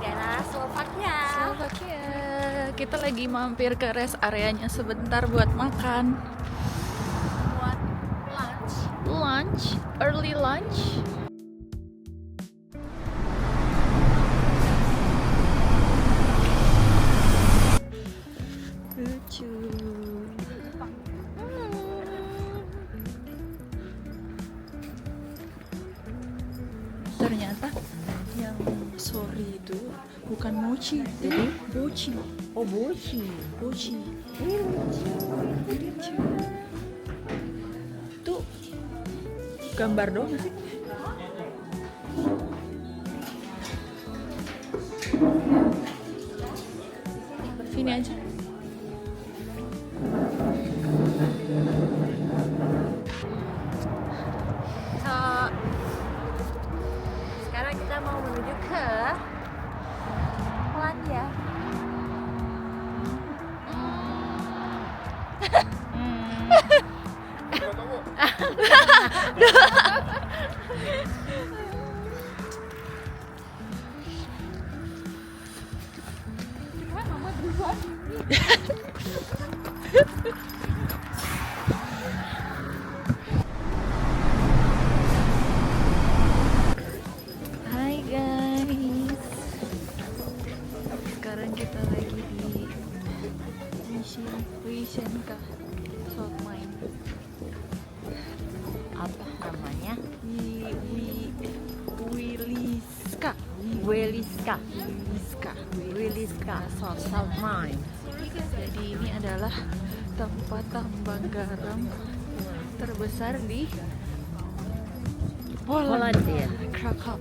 negara Slovakia. Kita lagi mampir ke rest areanya sebentar buat makan. Buat lunch. Early lunch. Lucu. Ternyata yang sorry itu bukan mochi, jadi bochi. Oh, bochi. Bochi. Tuh gambar doang sih. Sini aja. So, sekarang kita mau menuju ke Polandia. Hai guys, sekarang kita lagi di Wyszynka Salt Mine. Apa namanya? Weliska Salt Mine. Jadi ini adalah tempat tambang garam terbesar di Polandia. Krakow.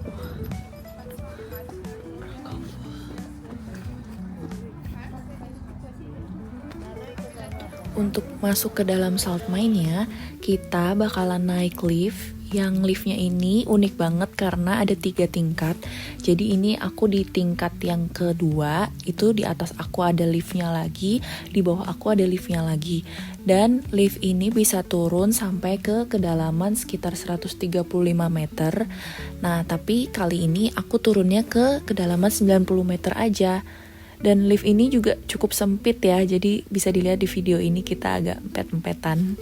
Untuk masuk ke dalam salt mine-nya, kita bakalan naik lift. Yang liftnya ini unik banget karena ada 3 tingkat. Jadi ini aku di tingkat yang kedua, itu di atas aku ada liftnya lagi, di bawah aku ada liftnya lagi. Dan lift ini bisa turun sampai ke kedalaman sekitar 135 meter. Nah, tapi kali ini aku turunnya ke kedalaman 90 meter aja. Dan lift ini juga cukup sempit ya, jadi bisa dilihat di video ini kita agak empet-empetan.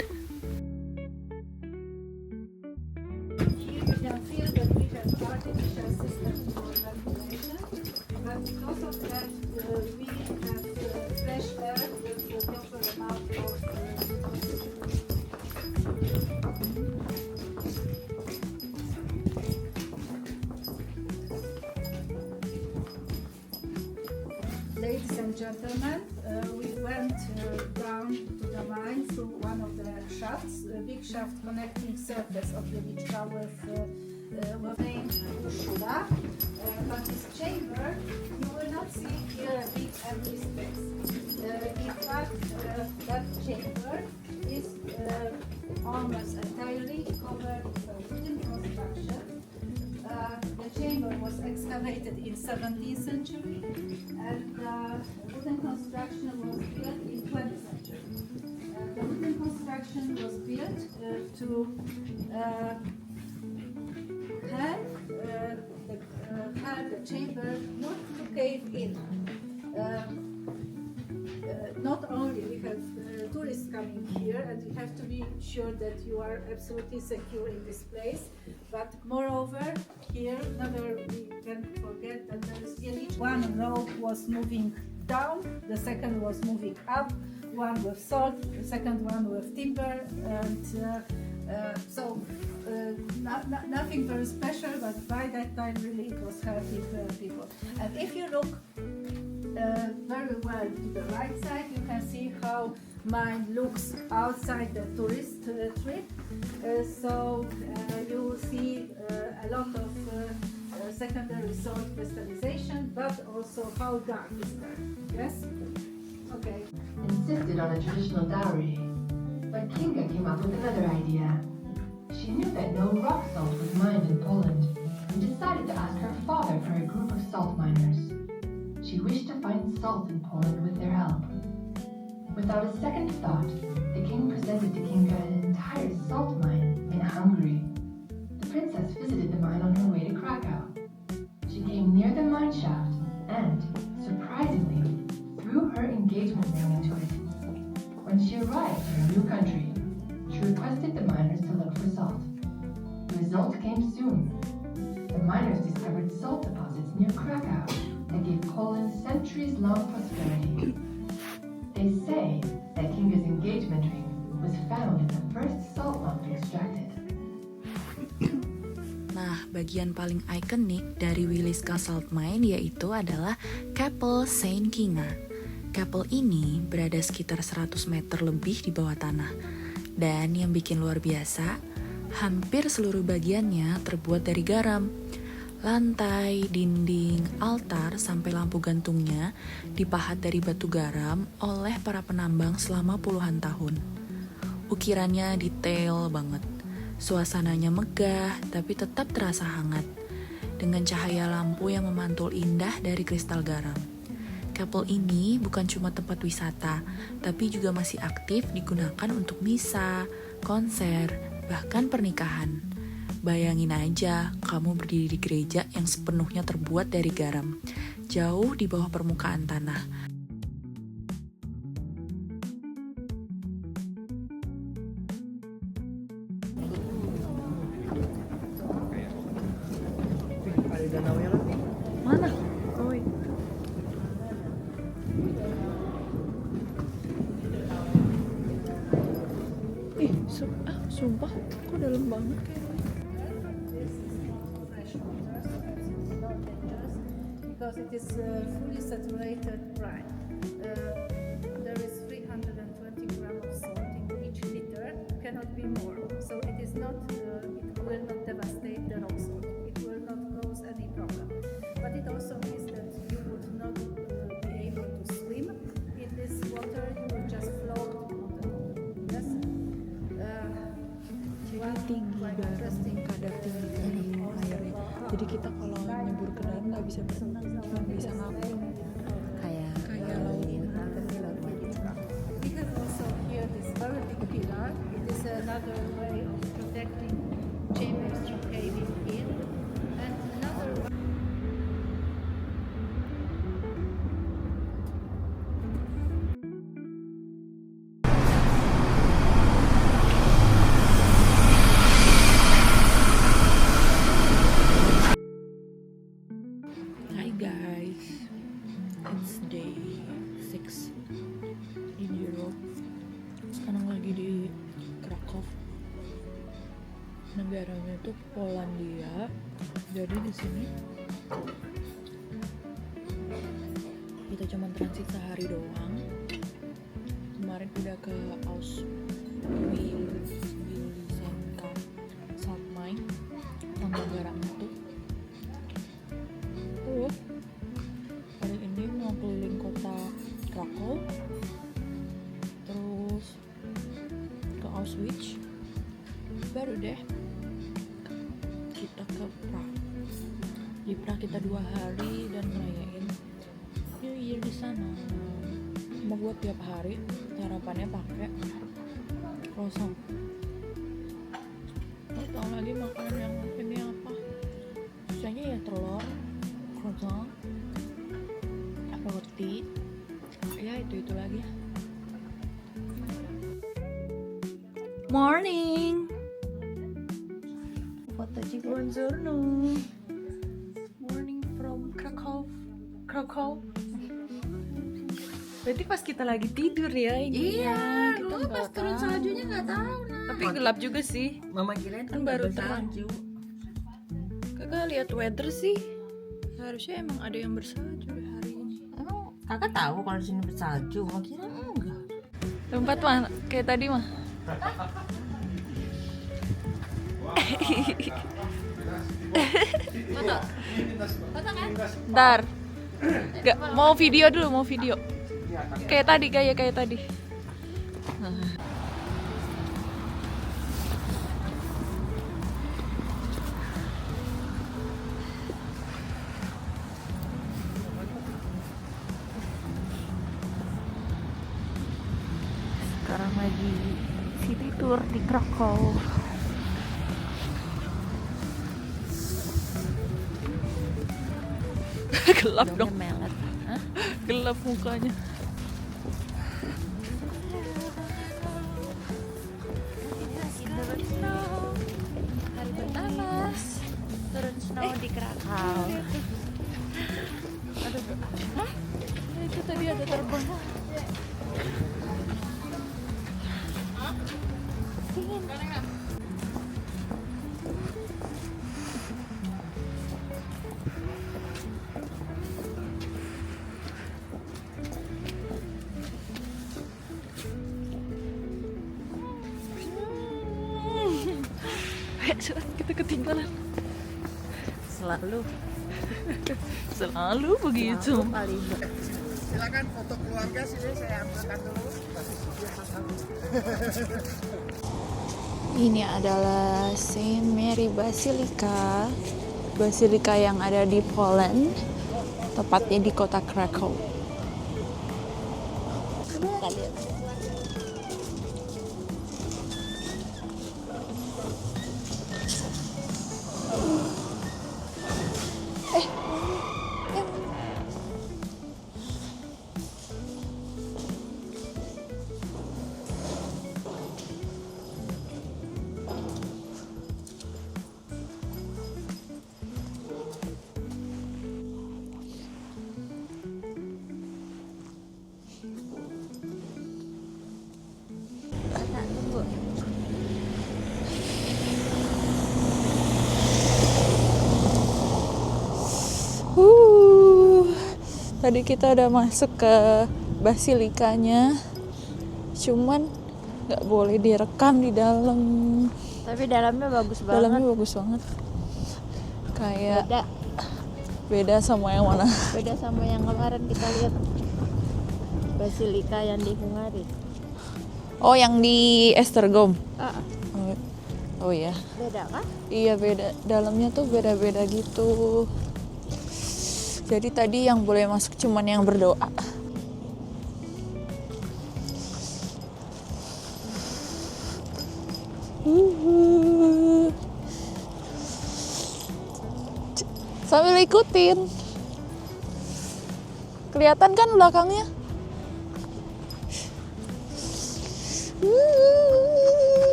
Ladies and gentlemen, we went down to the mine through one of the shafts, a big shaft connecting surface of the Lichka with named Ursula. But this chamber, you will not see here a big empty space. In fact, that chamber is almost entirely covered with wooden construction. The chamber was excavated in 17th century and wooden construction was built in 20th century. The wooden construction was built to help the chamber not to cave in. Not only we have tourists coming here and we have to be sure that you are absolutely secure in this place, but moreover here never we can forget that there is really one road was moving down, the second was moving up, one with salt, the second one with timber, and nothing very special, but by that time really it was helping people. And if you look very well to the right side, you can see how mine looks outside the tourist trip. You will see a lot of secondary salt crystallization, but also how dark is there. Yes? Okay. Insisted on a traditional dowry, but Kinga came up with another idea. She knew that no rock salt was mined in Poland and decided to ask her father for a group of salt miners. She wished to find salt in Poland with their help. Without a second thought, the king presented to Kinga an entire salt mine in Hungary. The princess visited the mine on her way to Krakow. She came near the mine shaft and new country. She requested the miners to look for salt. The result came soon. The miners discovered salt deposits near Krakow that gave Poland centuries-long prosperity. They say that Kinga's engagement ring was found in the first salt lump extracted. Nah, bagian paling ikonik dari Wiliska Salt Mine yaitu adalah Kapel Saint Kinga. Kapel ini berada sekitar 100 meter lebih di bawah tanah. Dan yang bikin luar biasa, hampir seluruh bagiannya terbuat dari garam. Lantai, dinding, altar, sampai lampu gantungnya dipahat dari batu garam oleh para penambang selama puluhan tahun. Ukirannya detail banget. Suasananya megah, tapi tetap terasa hangat, dengan cahaya lampu yang memantul indah dari kristal garam. Kapel ini bukan cuma tempat wisata, tapi juga masih aktif digunakan untuk misa, konser, bahkan pernikahan. Bayangin aja, kamu berdiri di gereja yang sepenuhnya terbuat dari garam, jauh di bawah permukaan tanah. Mana? Oh, sumpah, kok dalam banget kayaknya. Because it is fully saturated brine. There is 320 grams of salt in each liter, cannot be more. So it is not, it will not devastate the rock salt. It will not cause any problem. But it also means that you would not be able to swim in this water. You will just float on the water. Yes. Jadi tinggi garam, kadar tinggi garam airnya. Jadi kita kalau nyebur ke dalam nggak bisa berenang, cuma bisa ngapung. Kayak laut. We have also here this very big pillar. It is another way of protecting chambers from caving in. And another way. Hi guys, it's day 6 in Europe. Sekarang lagi di Krakow. Negaranya tuh Polandia. Jadi di sini kita cuma transit sehari doang. Kemarin udah ke Wiliska Salt Mine, tambang garam itu. Terus hari ini mau keliling kota Krakow, terus ke Auschwitz, baru deh kita ke Prague. Di Prague kita 2 hari dan ngerayain New Year di sana. Mau buat tiap hari sarapannya pakai croissant. Nggak tahu lagi makanan yang ini apa. Sisanya ya telur, croissant, roti, ya itu lagi. Morning. foto juga. Buongiorno. Morning from Krakow. Berarti pas kita lagi tidur ya ini. Iya, kita dulu pas nggak turun tahu. saljunya nggak tahu nah. Tapi gelap juga sih. Mama kirain Kan baru salju. Kakak lihat weather sih. Harusnya emang ada yang bersalju deh hari ini. Emang kakak tahu kalau di sini bersalju? Mama kira enggak. Tempat mah kayak tadi mah. Foto kan? Ntar. Gak, mau video dulu, mau video. Kayak tadi, gaya kayak tadi. Sekarang lagi city tour di Krakow. Gelap dong. Melet. Hah? Gelap mukanya. turun snow di Krakow. Hah? Itu tadi ada terbang. Dingin. Kita ketinggalan. Selalu begitu. Silakan foto keluarga sini saya ambilkan dulu. Ini adalah Saint Mary Basilica. Basilika yang ada di Poland, tepatnya di kota Krakow. Kita lihat. Tadi kita udah masuk ke basilikanya, cuman nggak boleh direkam di dalam. Tapi dalamnya bagus banget. Dalamnya bagus banget. Kayak beda sama yang mana? Beda sama yang kemarin kita lihat basilika yang di Hungari. Oh, yang di Esztergom. Oh ya. Beda kan? Iya beda. Dalamnya tuh beda-beda gitu. Jadi tadi yang boleh masuk cuman yang berdoa. Sambil ikutin. Kelihatan kan belakangnya?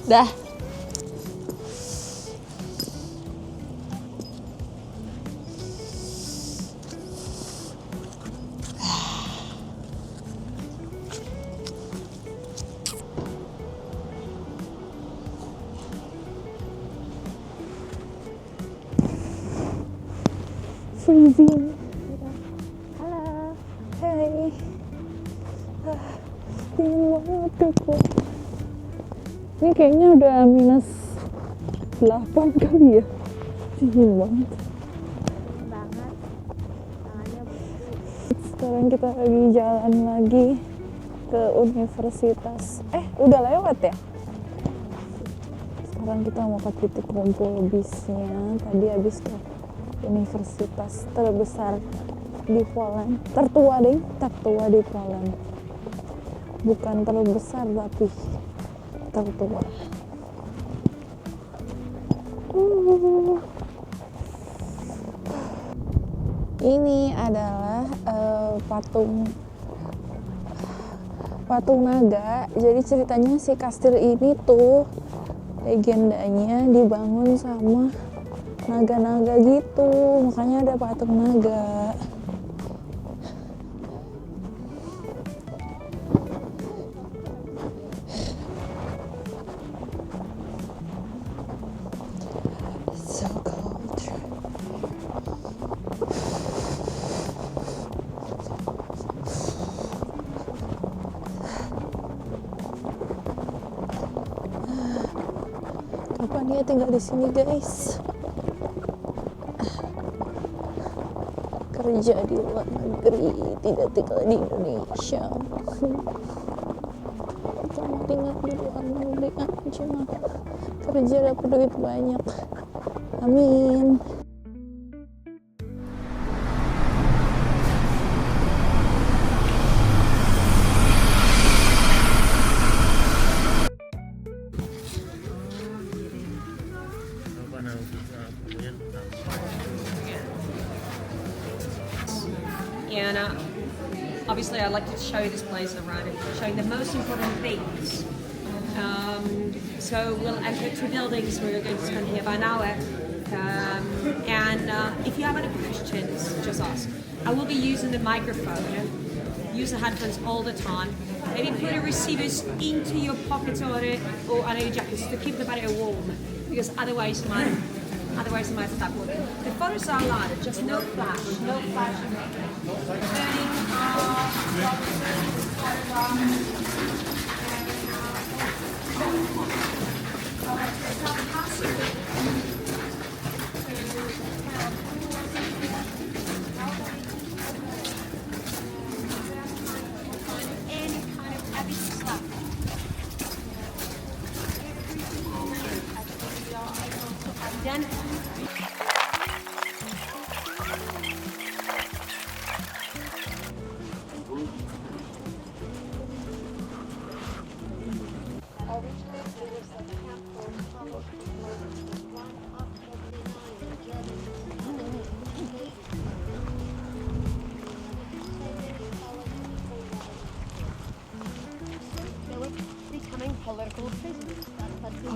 Dah. Freezing. Halo. Hai. Dingin banget kok. Ini kayaknya udah -8 kali ya. Dingin banget. Banget. Tangannya Sekarang kita lagi jalan lagi ke universitas. Udah lewat ya? Sekarang kita mau ke titik kumpul bisnya. Tadi habis ke universitas terbesar di Poland, tertua di Poland, bukan terbesar tapi tertua. Ini adalah patung naga. Jadi ceritanya si kastil ini tuh legendanya dibangun sama naga-naga gitu, makanya ada patung naga. So cold. Kapan dia tinggal di sini, guys? Kerja di luar negeri, tidak tinggal di Indonesia. Kita mau tinggal di luar negeri aja, kerja dapat duit banyak. Amin. And obviously I'd like to show you this place around and show you the most important things. So we'll enter 2 buildings. We're going to spend here about an hour. If you have any questions, just ask. I will be using the microphone. Use the headphones all the time. Maybe put the receivers into your pockets or under your jackets to keep the battery warm, because otherwise it might stop working. The photos are allowed, just no flash, no flashing. Then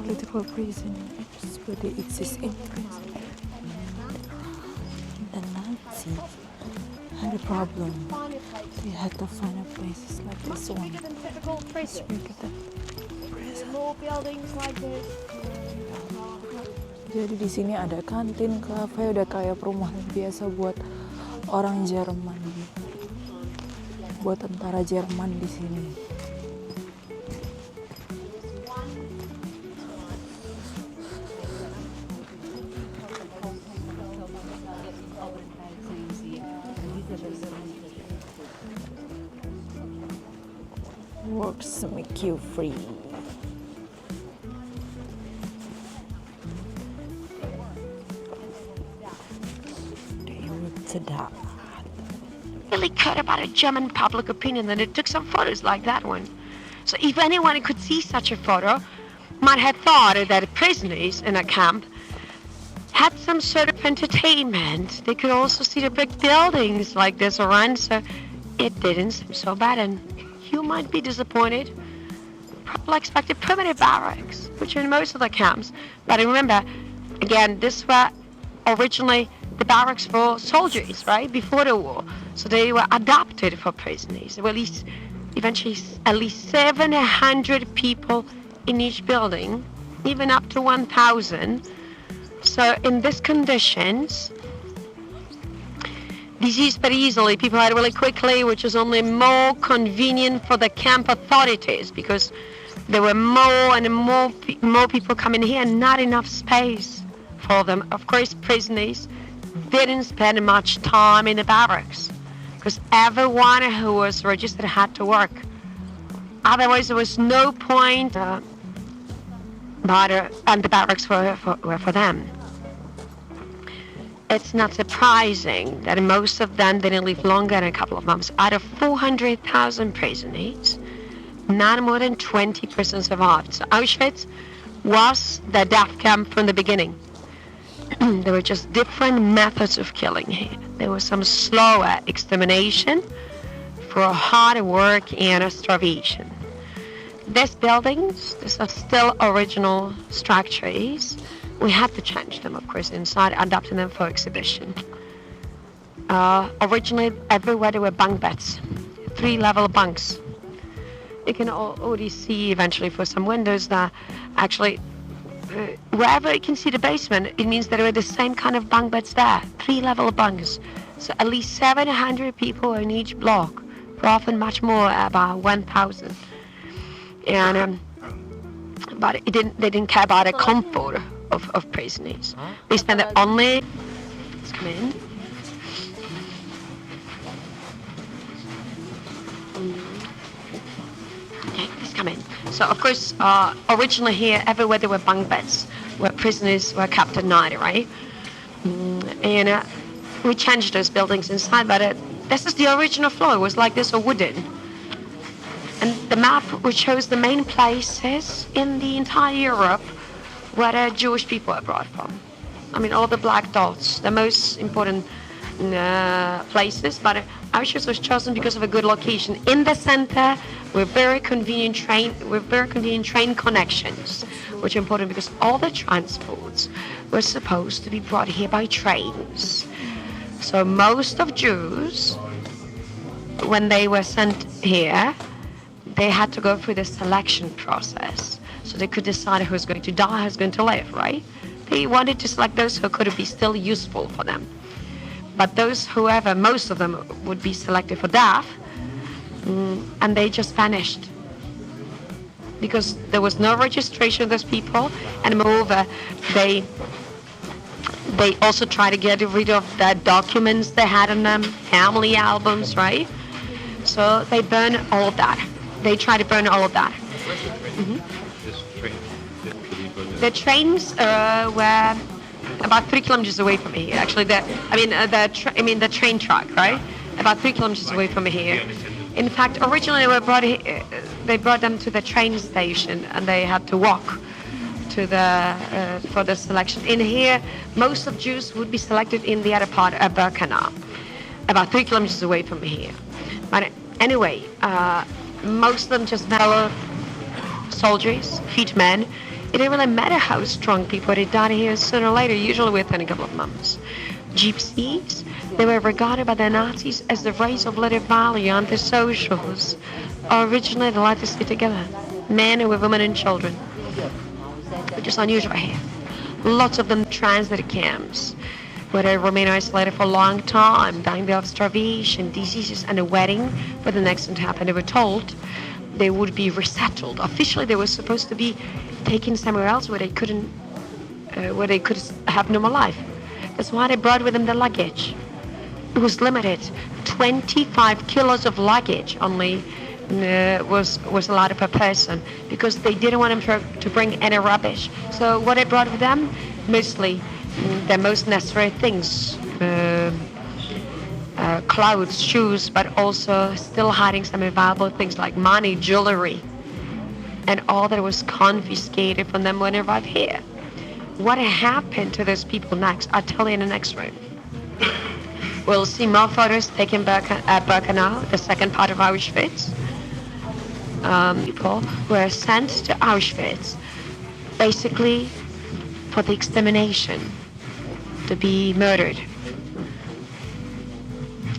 Political prisoners, but they exist in prison. The Nazis had a problem. They had to find a places like this one. Let's look at the prison. Jadi di sini ada kantin, kafe, udah kayak perumahan biasa buat orang Jerman, buat tentara Jerman di sini. Works make you free. They work to die. Really cared about a German public opinion, and it took some photos like that one. So if anyone could see such a photo, might have thought that prisoners in a camp had some sort of entertainment. They could also see the big buildings like this around, so it didn't seem so bad. And you might be disappointed. Probably expected primitive barracks, which are in most of the camps. But remember, again, this were originally the barracks for soldiers, right, before the war. So they were adapted for prisoners. There were eventually at least 700 people in each building, even up to 1,000. So in these conditions, disease very easily, people had really quickly, which is only more convenient for the camp authorities because there were more and more people coming here and not enough space for them. Of course, prisoners didn't spend much time in the barracks because everyone who was registered had to work. Otherwise, there was no point, and the barracks were for them. It's not surprising that most of them didn't live longer than a couple of months. Out of 400,000 prisoners, not more than 20% survived. So Auschwitz was the death camp from the beginning. There were just different methods of killing here. There was some slower extermination for hard work and starvation. These buildings, these are still original structures. We had to change them, of course, inside, adapting them for exhibition. Originally, everywhere there were bunk beds, 3-level bunks. You can already see eventually for some windows that actually, wherever you can see the basement, it means that there were the same kind of bunk beds there, 3-level bunks. So at least 700 people in each block, often much more, about 1,000. And but they didn't care about the comfort of prisoners. They spent it only. Let's come in. Okay, let's come in. So of course, originally here, everywhere there were bunk beds where prisoners were kept at night, right? And we changed those buildings inside, but this is the original floor. It was like this, or wooden. And the map which shows the main places in the entire Europe where the Jewish people are brought from. I mean, all the black dots, the most important places, but Auschwitz was chosen because of a good location in the center with very convenient train connections, which is important because all the transports were supposed to be brought here by trains. So most of Jews, when they were sent here, they had to go through the selection process, so they could decide who's going to die, who's going to live, right? They wanted to select those who could be still useful for them. But most of them would be selected for death, and they just vanished. Because there was no registration of those people, and moreover, they also tried to get rid of the documents they had on them, family albums, right? So they burned all of that. They tried to burn all of that. The trains were about 3 kilometers away from here. Actually, the train track, right? About 3 kilometers away from here. In fact, originally they brought them to the train station, and they had to walk to for the selection. In here, most of Jews would be selected in the other part of Birkenau, about 3 kilometers away from here. But anyway, most of them just fellow soldiers, fit men. It didn't really matter how strong people they died here sooner or later, usually within a couple of months. Gypsies, they were regarded by the Nazis as the race of little value, antisocials. Originally, they liked to stay together, men with women and children, which is unusual here. Lots of them transited camps, where they remained isolated for a long time, dying of starvation, diseases, and a wedding for the next one to happen. They were told they would be resettled. Officially, they were supposed to be taken somewhere else where they could have normal life. That's why they brought with them the luggage. It was limited. 25 kilos of luggage only was allowed per person, because they didn't want them to bring any rubbish. So what they brought with them, mostly the most necessary things, clothes, shoes, but also still hiding some valuable things like money, jewelry, and all that was confiscated from them when they arrived here. What happened to those people next, I'll tell you in the next room. We'll see more photos taken at Birkenau, the second part of Auschwitz. People were sent to Auschwitz basically for the extermination, to be murdered.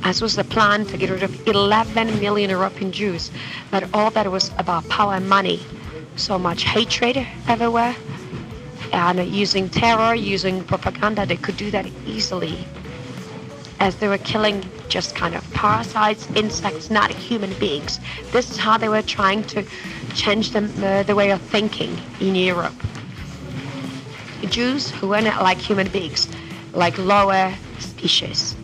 As was the plan to get rid of 11 million European Jews, but all that was about power and money. So much hatred everywhere, and using terror, using propaganda, they could do that easily, as they were killing just kind of parasites, insects, not human beings. This is how they were trying to change the way of thinking in Europe. Jews who were not like human beings, like lower species.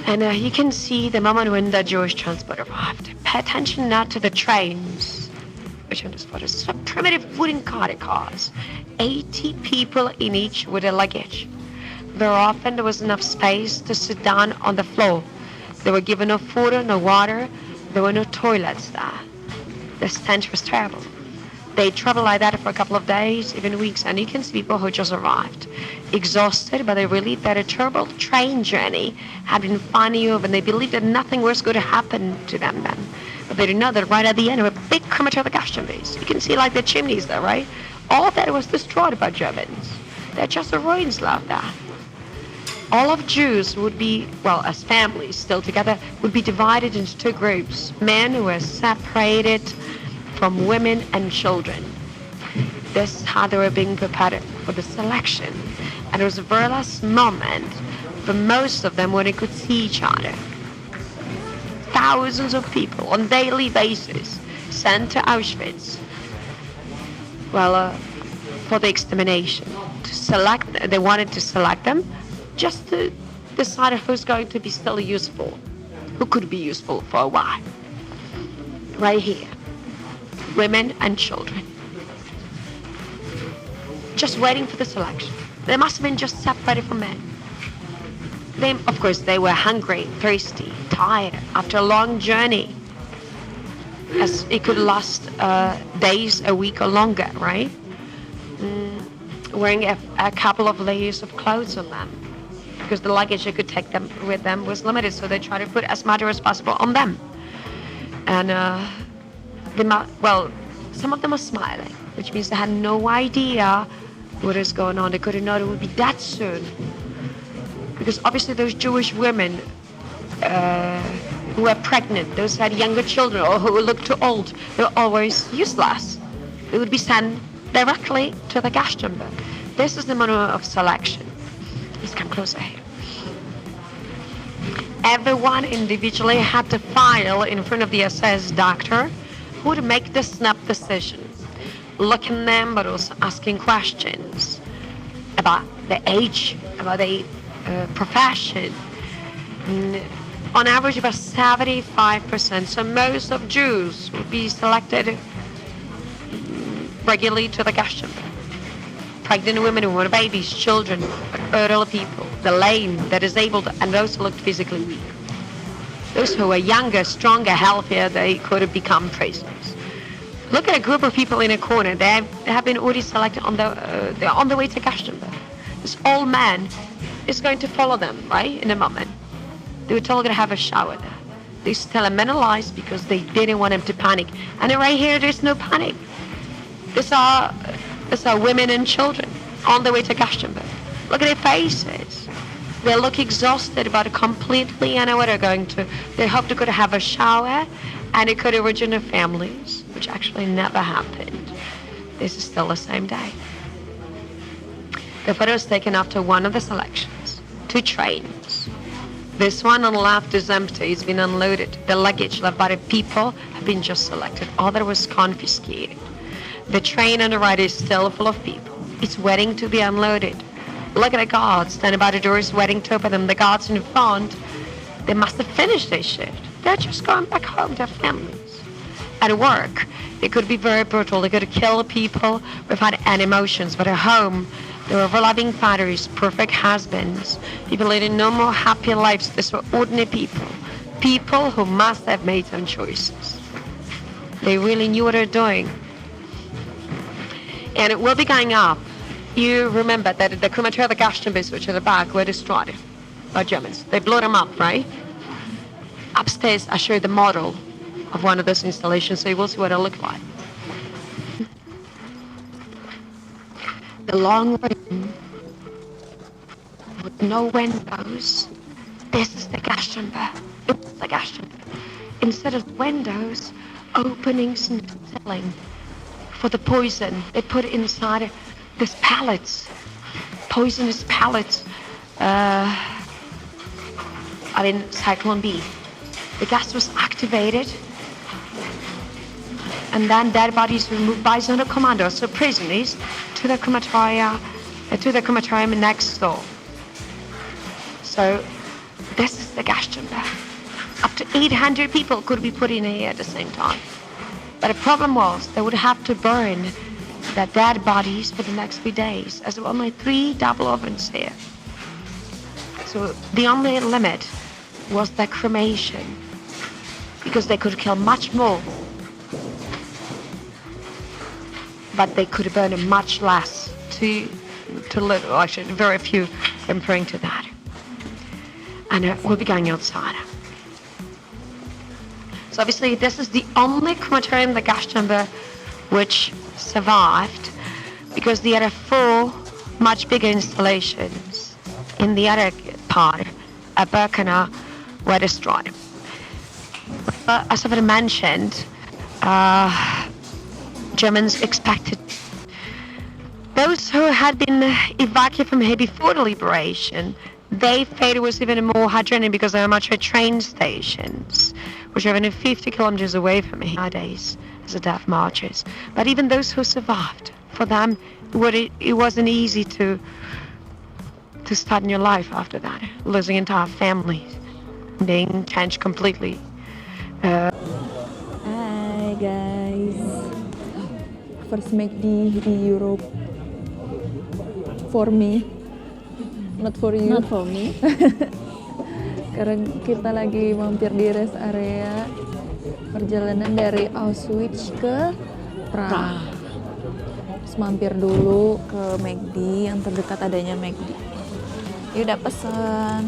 And you can see the moment when the Jewish transport arrived. Pay attention not to the trains, which are just photos. So primitive wooden cars, 80 people in each with their luggage. Very often there was enough space to sit down on the floor. They were given no food, no water. There were no toilets there. The stench was terrible. They traveled like that for a couple of days, even weeks, and you can see people who just arrived, exhausted, but they believed that a terrible train journey had been finally over, and they believed that nothing was going to happen to them then. But they didn't know that right at the end, there were big crematorial gas chimneys. You can see like the chimneys there, right? All of that was destroyed by Germans. They're just the ruins left there. All of Jews would be, well, as families still together, would be divided into two groups. Men who were separated from women and children. This is how they were being prepared for the selection. And it was a very last moment for most of them when they could see each other. Thousands of people on a daily basis sent to Auschwitz, well, for the extermination. They wanted to select them just to decide who's going to be still useful, who could be useful for a while. Right here. Women and children. Just waiting for the selection. They must have been just separated from men. Of course, they were hungry, thirsty, tired after a long journey. As it could last days, a week or longer, right? Wearing a couple of layers of clothes on them. because the luggage they could take them with them was limited, so they tried to put as much as possible on them. And some of them were smiling, which means they had no idea what is going on. They couldn't know it would be that soon, because obviously those Jewish women who were pregnant, those who had younger children or who looked too old, they were always useless. They would be sent directly to the Gasthamber. This is the manner of selection. Please come closer here. Everyone individually had to file in front of the SS doctor, who would make the snap decision, looking them but also asking questions about the age, about the profession. On average, about 75%. So most of Jews would be selected regularly to the Gasthamber. Pregnant women who were babies, children, elderly people, the lame, the disabled, and those who looked physically weak. Those who were younger, stronger, healthier, they could have become prisoners. Look at a group of people in a corner. They have been already selected they're on the way to Gasthamber. This old man is going to follow them, right, in a moment. They were told to have a shower there. They used to tell him men lies because they didn't want him to panic. And right here, there's no panic. These are women and children on the way to Gasthamber. Look at their faces. They look exhausted, but completely, I know where they're going to. They hope they could have a shower and they could rejoin their families, which actually never happened. This is still the same day. The photo is taken after one of the selections, 2 trains. This one on the left is empty, it's been unloaded. The luggage left by the people have been just selected. All that was confiscated. The train on the right is still full of people. It's waiting to be unloaded. Look at the guards standing by the doors waiting to open them. The guards in front, they must have finished their shift. They're just going back home to their families. At work, it could be very brutal. They could kill people without any emotions. But at home, they were loving fathers, perfect husbands, people leading normal, happy lives. These were ordinary people. People who must have made some choices. They really knew what they're doing. And it will be going up. You remember that the crematorium of the Gasthamber, which are the back, were destroyed by Germans. They blew them up, right? Upstairs, I show you the model of one of those installations, so you will see what it looked like. The long room with no windows. This is the Gasthamber. It's the Gasthamber. Instead of windows, openings and ceiling. For the poison, they put inside these pallets, poisonous pallets. Cyclone B. The gas was activated, and then dead bodies were moved by zone of commando, so prisoners, to the crematorium next door. So this is the Gasthamber. Up to 800 people could be put in here at the same time. But the problem was they would have to burn the dead bodies for the next 3 days, as there were only 3 double ovens here. So the only limit was the cremation, because they could kill much more, but they could burn much less to little, actually very few referring to that. And we'll be going outside. So obviously this is the only crematorium in the Gasthamber which survived, because the other 4 much bigger installations in the other part at Birkenau were destroyed. As I've mentioned, Germans expected those who had been evacuated from here before the liberation. They felt it was even more hygienic because there were much train stations, which are only 50 kilometers away from here nowadays as the death marches. But even those who survived, for them, it wasn't easy to start a new life after that, losing entire families, being changed completely. Hi guys, first McD di Europe for me, not for you. Not for me. Sekarang kita lagi mampir di rest area perjalanan dari Auschwitz ke Prague. Terus mampir dulu ke McD yang terdekat adanya McD. Ya udah pesen.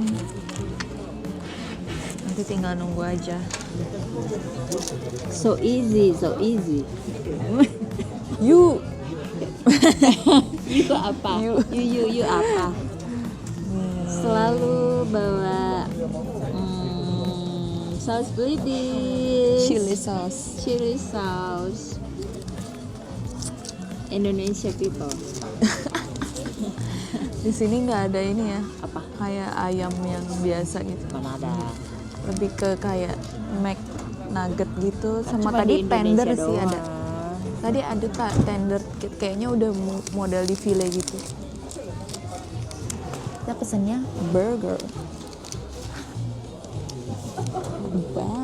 Nanti tinggal nunggu aja. So easy, so easy. You You apa? You apa? Selalu bawa saus belibis, chili sauce. chili sauce. Indonesia people. Di sini nggak ada ini ya, Apa? kayak ayam yang biasa gitu. Mana ada? Lebih ke kayak Mac nugget gitu, sama Cuma tadi di tender Indonesia sih ada. doang. Tadi ada tender, kayaknya udah model di file gitu. Kita pesennya burger. Bye.